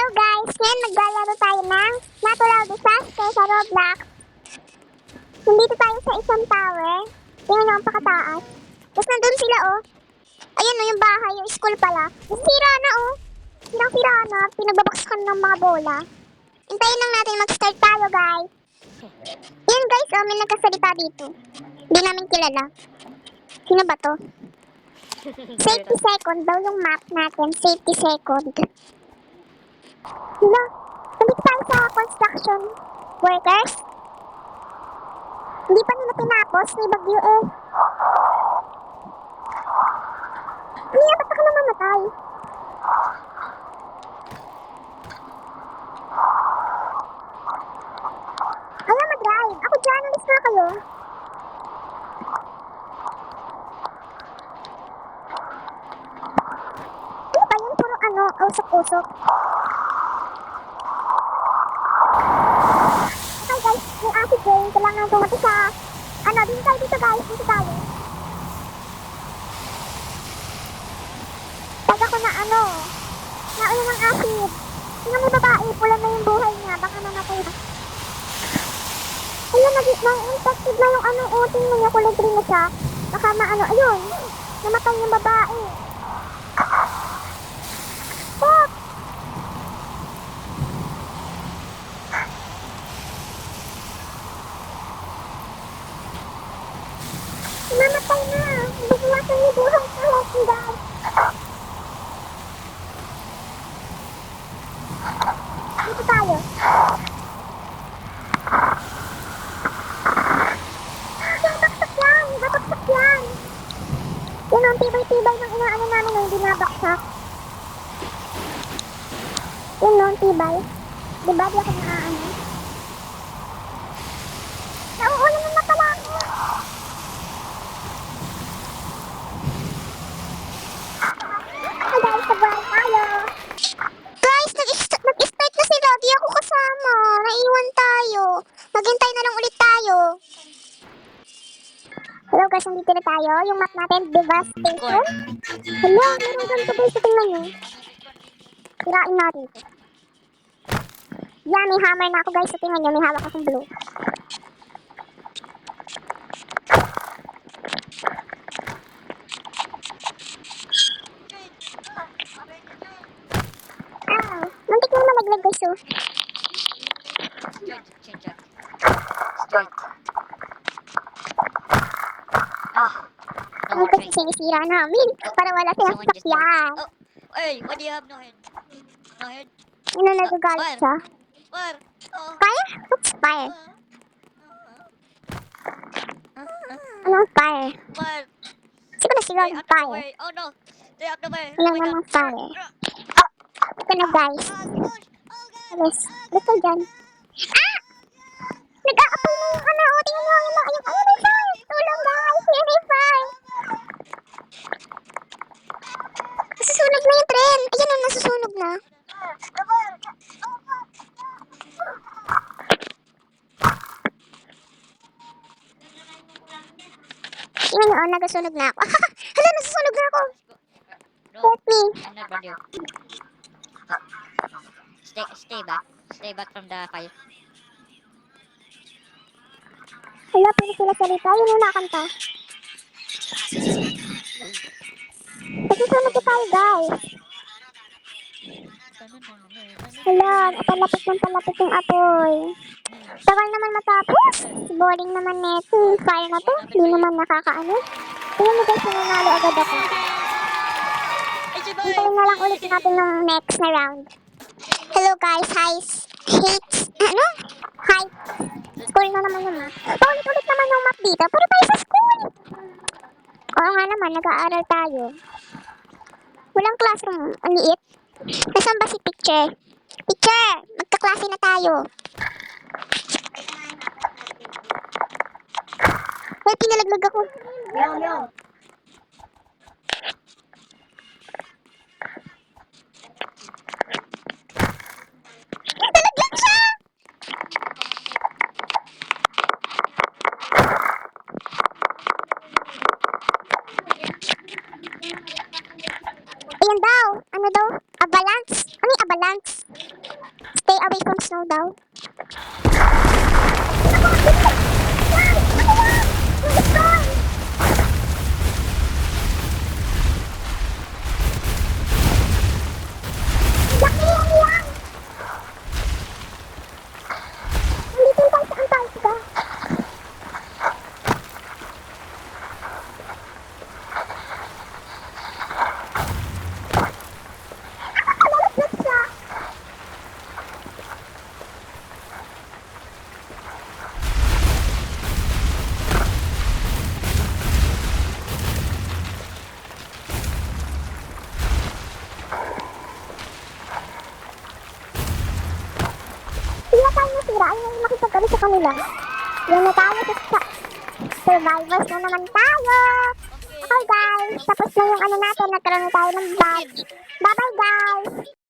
Hello guys! Ngayon maglalaro tayo ng Natural Disaster sa Roblox. Nandito tayo sa isang tower. Tingnan nyo ang pakataas. Tapos nandun sila oh. Ayun oh, yung bahay, yung school pala. Sira na oh. Sira na. Pinagbabaksakan ng mga bola. Hintayin lang natin mag-start tayo guys. Yan guys oh, may nagkasalita dito. Hindi namin kilala. Sino ba to? Safety second daw yung map natin. Safety second. Hello? Nandito tayo sa construction workers. Hindi pa nila tinapos ni Bagyo eh. Niya, ba't ako namamatay? Ayaw mag-drive. Ako dyan, alis na kayo. Ano ba yun? Puro ano, usok-usok. Okay guys, may acid rain. Kailangan pumunta sa... Ano, dito tayo. Dito tayo. Taga ko na ano. Naulan ng acid. Tingnan may babae. Pula na yung buhay niya. Baka namatay na. Ayun, nag-infected na yung ano. Tingnan niya, kulay green na siya. Baka maano. Ayun. Namatay yung babae. Fuck! Namatay na. Biglasan niyo buhay sa heaven, guys. Dito tayo. Babaksak yan. Yan ang tibay-tibay ng inaano namin nung binabaksak. Yan ang tibay. Diba di ako naaano? Nauulan na pala ako. Hey guys, sabay tayo. Guys, nag-start na sila. Di ako kasama. Naiwan tayo. Maghintay na lang ulit tayo. Hello guys, nandito na tayo. Yung map natin, Devastation. Hello, meron ganito guys. Tingnan nyo. Sirain natin ito. Yan, may hammer na ako guys. Tingnan nyo, may hawak akong blue. Muntik na malaglag guys oh. Straight. Ang kasi sinisira namin. Para wala silang sakyan. Oh, hey, why do you have no head? No head? Ano nagagalit siya? Fire! Oh. Fire? What's fire? Anong fire? Fire! Siguro na siguro Stay yung out the fire. way! Oh no! Stay out the way! Wala Oh my namang God. fire. Ito na guys. Push! Oh God! Alis. Dito dyan. Ah! Nag-a-apply na yung ano. O, tingnan mo yung mga yung ano may fire. Tulong guys. Yan may fire. Nasusunog na yung tren. Ayan o, nasusunog na. Tingnan nyo, nagasunog na ako. Hala, nasusunog na ako. No, Help me. I'm not ready. Stay back. Stay back from the fire. Hala, pwede sila salita. Yun yung nakanta. Nasusunog na tayo guys. Hala, palapit yung apoy. Tagal naman matapos. Boring naman neto. Fire na to. Di naman nakakaano. Tingnan mo guys, nanalo agad ako. Hintayin na lang ulit natin ng next na round. Hello guys, hi. Ano? Hi. School na naman yung map. Paulit-ulit naman yung map dito. Pero tayo sa school. Oo nga naman, nag-aaral tayo. Walang classroom. Ang liit. Nasaan ba si Picture? Picture! Magkaklase na tayo. Ay, pinalaglag ako. Meow. Nalaglag siya! Ayan daw. Ano daw? Avalanche. Ano yung balance. Stay away from snow daw. Nandito tayo sa Antarctica. Malapit siya. Hindi na tayo nasira. Ayaw na makipagkali sa kanila. Yan na tayo sa survivors na naman tayo. Okay guys, tapos na yung ano natin. Nagkaroon na tayo ng badge. Bye bye guys.